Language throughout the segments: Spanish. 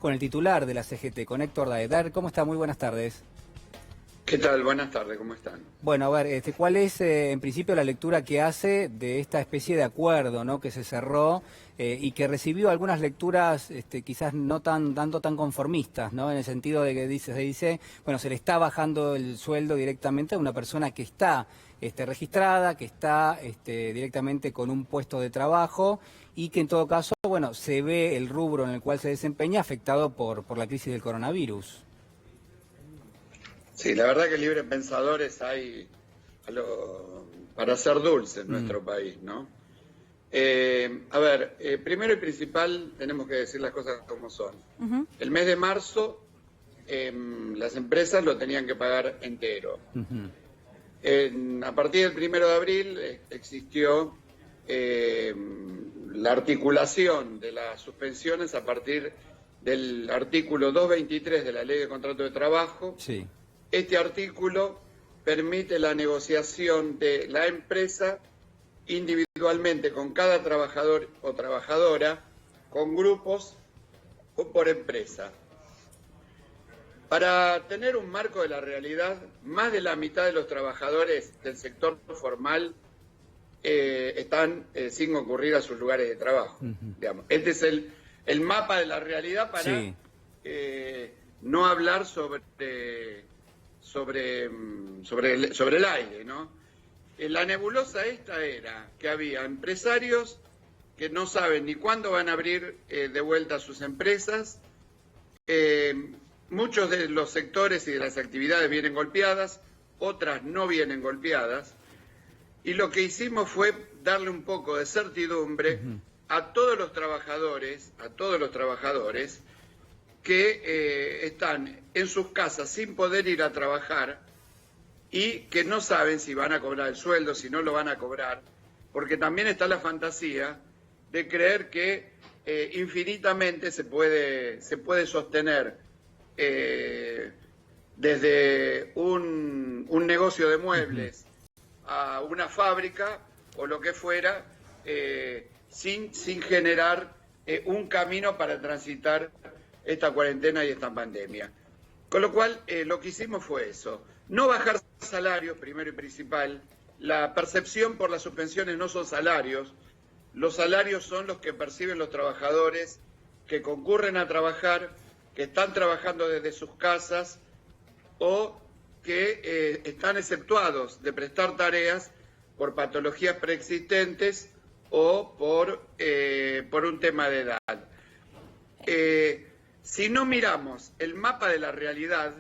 con el titular de la CGT, con Héctor Daer. Daer, ¿cómo está? Muy buenas tardes. ¿Qué tal? Buenas tardes, ¿cómo están? Bueno, a ver, ¿cuál es en principio la lectura que hace de esta especie de acuerdo, ¿no?, que se cerró y que recibió algunas lecturas quizás no tanto tan conformistas, ¿no?, en el sentido de que se dice, bueno, se le está bajando el sueldo directamente a una persona que está registrada, que está directamente con un puesto de trabajo y que en todo caso, bueno, se ve el rubro en el cual se desempeña afectado por la crisis del coronavirus? Sí, la verdad que libres pensadores hay para ser dulce en nuestro país, ¿no? Primero y principal tenemos que decir las cosas como son. El mes de marzo las empresas lo tenían que pagar entero. A partir del 1 de abril existió la articulación de las suspensiones a partir del artículo 223 de la Ley de Contrato de Trabajo. Sí. Este artículo permite la negociación de la empresa individualmente con cada trabajador o trabajadora, con grupos o por empresa. Para tener un marco de la realidad, más de la mitad de los trabajadores del sector formal están sin concurrir a sus lugares de trabajo. Digamos. Este es el mapa de la realidad para sí. No hablar sobre el aire, ¿no? La nebulosa esta era que había empresarios que no saben ni cuándo van a abrir de vuelta sus empresas. Muchos de los sectores y de las actividades vienen golpeadas, otras no vienen golpeadas. Y lo que hicimos fue darle un poco de certidumbre a todos los trabajadores, que están en sus casas sin poder ir a trabajar y que no saben si van a cobrar el sueldo, si no lo van a cobrar, porque también está la fantasía de creer que infinitamente se puede sostener desde un negocio de muebles a una fábrica o lo que fuera, sin generar un camino para transitar esta cuarentena y esta pandemia. Con lo cual, lo que hicimos fue eso. No bajar salarios, primero y principal. La percepción por las suspensiones no son salarios. Los salarios son los que perciben los trabajadores que concurren a trabajar, que están trabajando desde sus casas o que están exceptuados de prestar tareas por patologías preexistentes o por un tema de edad. Si no miramos el mapa de la realidad,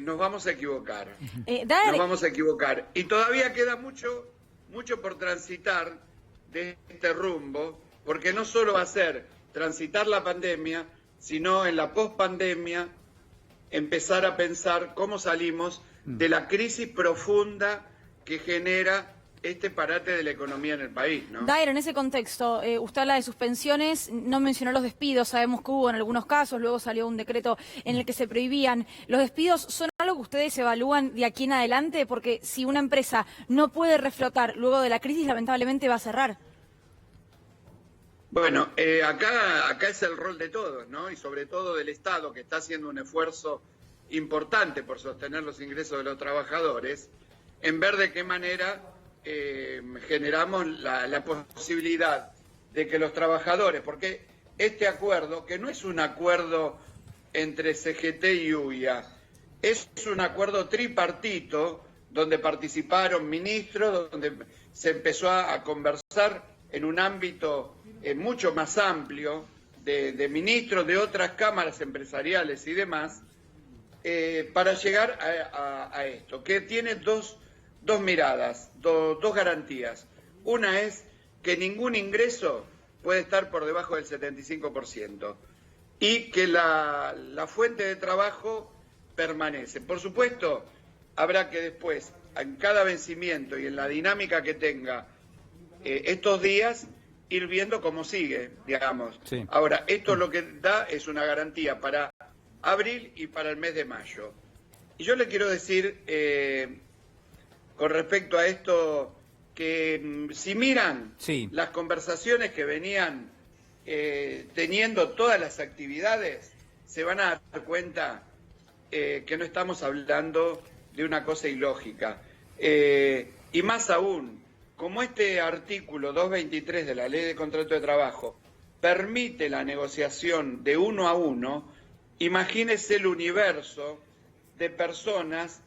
nos vamos a equivocar. Nos vamos a equivocar. Y todavía queda mucho por transitar de este rumbo, porque no solo va a ser transitar la pandemia, sino en la pospandemia empezar a pensar cómo salimos de la crisis profunda que genera este parate de la economía en el país, ¿no? Daer, en ese contexto, usted habla de suspensiones, no mencionó los despidos, sabemos que hubo en algunos casos, luego salió un decreto en el que se prohibían. ¿Los despidos son algo que ustedes evalúan de aquí en adelante? Porque si una empresa no puede reflotar luego de la crisis, lamentablemente va a cerrar. Bueno, acá es el rol de todos, ¿no? Y sobre todo del Estado, que está haciendo un esfuerzo importante por sostener los ingresos de los trabajadores, en ver de qué manera generamos la posibilidad de que los trabajadores, porque este acuerdo, que no es un acuerdo entre CGT y UIA, es un acuerdo tripartito donde participaron ministros, donde se empezó a conversar en un ámbito mucho más amplio de ministros de otras cámaras empresariales y demás, para llegar a esto, que tiene dos miradas, dos garantías. Una es que ningún ingreso puede estar por debajo del 75% y que la fuente de trabajo permanece. Por supuesto, habrá que después, en cada vencimiento y en la dinámica que tenga estos días, ir viendo cómo sigue, digamos. Sí. Ahora, esto lo que da es una garantía para abril y para el mes de mayo. Y yo le quiero decir, con respecto a esto, que si miran las conversaciones que venían teniendo todas las actividades, se van a dar cuenta que no estamos hablando de una cosa ilógica. Y más aún, como este artículo 223 de la Ley de Contrato de Trabajo permite la negociación de 1 a 1, imagínese el universo de personas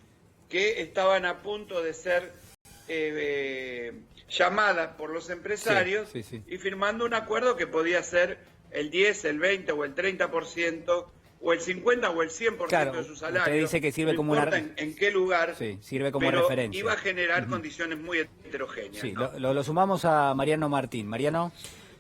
que estaban a punto de ser llamadas por los empresarios y firmando un acuerdo que podía ser el 10, el 20 o el 30% o el 50 o el 100% de su salario. Usted dice que sirve como una... en qué lugar, sirve como pero referencia. iba a generar condiciones muy heterogéneas. Sí, ¿no? lo sumamos a Mariano Martín. Mariano.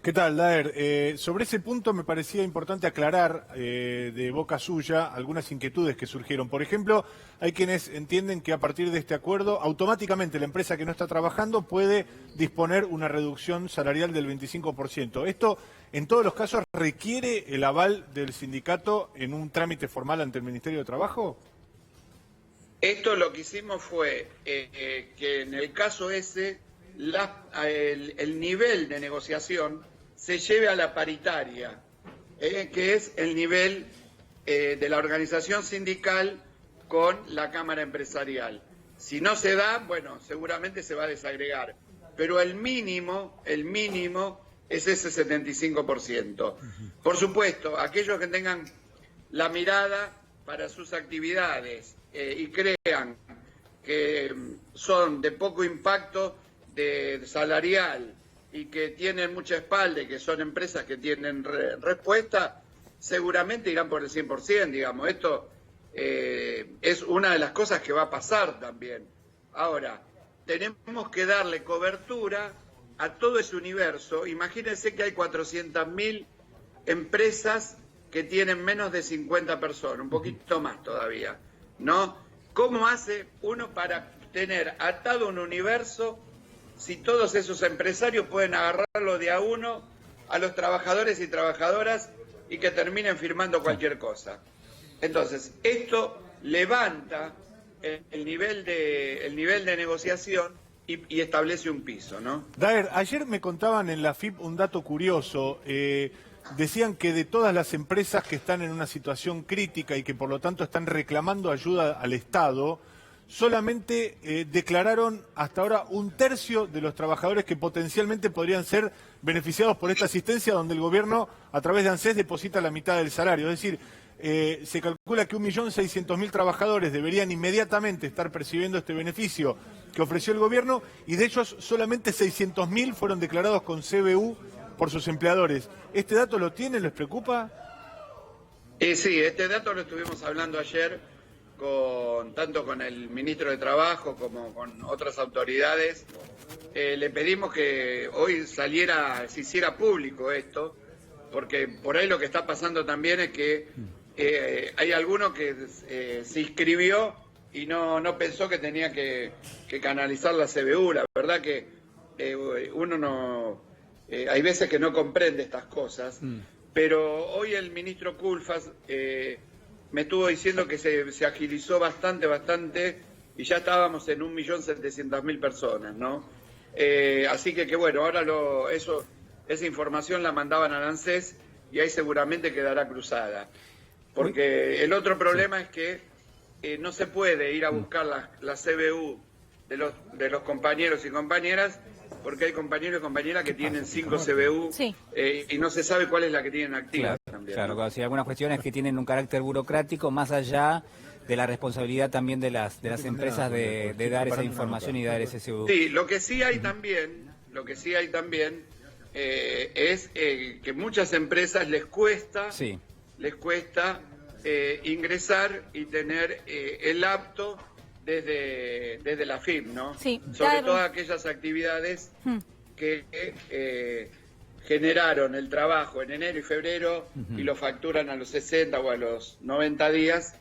¿Qué tal, Daer? Sobre ese punto me parecía importante aclarar de boca suya algunas inquietudes que surgieron. Por ejemplo, hay quienes entienden que a partir de este acuerdo, automáticamente la empresa que no está trabajando puede disponer una reducción salarial del 25%. ¿Esto, en todos los casos, requiere el aval del sindicato en un trámite formal ante el Ministerio de Trabajo? Esto lo que hicimos fue que en el caso ese, el nivel de negociación se lleve a la paritaria, que es el nivel de la organización sindical con la Cámara Empresarial. Si no se da, bueno, seguramente se va a desagregar, pero el mínimo es ese 75%. Por supuesto, aquellos que tengan la mirada para sus actividades y crean que son de poco impacto salarial y que tienen mucha espalda y que son empresas que tienen respuesta, seguramente irán por el 100%, digamos. Esto es una de las cosas que va a pasar también. Ahora, tenemos que darle cobertura a todo ese universo. Imagínense que hay 400.000 empresas que tienen menos de 50 personas, un poquito más todavía, ¿no? ¿Cómo hace uno para tener atado un universo si todos esos empresarios pueden agarrarlo de a uno a los trabajadores y trabajadoras y que terminen firmando cualquier cosa? Entonces, esto levanta el nivel de negociación y establece un piso, ¿no? Daer, ayer me contaban en la FIP un dato curioso. Decían que de todas las empresas que están en una situación crítica y que por lo tanto están reclamando ayuda al Estado, solamente declararon hasta ahora 1/3 de los trabajadores que potencialmente podrían ser beneficiados por esta asistencia, donde el gobierno a través de ANSES deposita la mitad del salario. Es decir, se calcula que 1.600.000 trabajadores deberían inmediatamente estar percibiendo este beneficio que ofreció el gobierno, y de ellos solamente 600.000 fueron declarados con CBU por sus empleadores. ¿Este dato lo tienen? ¿Les preocupa? Sí, este dato lo estuvimos hablando ayer tanto con el ministro de Trabajo como con otras autoridades. Le pedimos que hoy se hiciera público esto, porque por ahí lo que está pasando también es que hay alguno que se inscribió y no pensó que tenía que canalizar la CBU. La verdad que uno no... hay veces que no comprende estas cosas, pero hoy el ministro Culfas me estuvo diciendo que se agilizó bastante y ya estábamos en 1.700.000 personas, ¿no? Así que bueno, ahora esa información la mandaban a ANSES y ahí seguramente quedará cruzada. Porque el otro problema es que no se puede ir a buscar la CBU de los compañeros y compañeras, porque hay compañeros y compañeras que tienen 5 CBU y no se sabe cuál es la que tienen activa también. Claro, ¿no? hay algunas cuestiones que tienen un carácter burocrático más allá de la responsabilidad también de las empresas de dar esa información y dar ese CBU. Sí, lo que sí hay también es que muchas empresas les cuesta ingresar y y el apto desde la FIP, ¿no? Sí, sobre claro. todas aquellas actividades que generaron el trabajo en enero y febrero y lo facturan a los 60 o a los 90 días.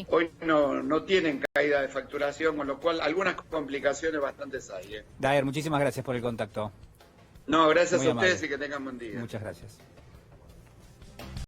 Hoy no tienen caída de facturación, con lo cual algunas complicaciones bastantes hay. Daer, muchísimas gracias por el contacto. No, gracias Muy a ustedes amable. y que tengan buen día. Muchas gracias.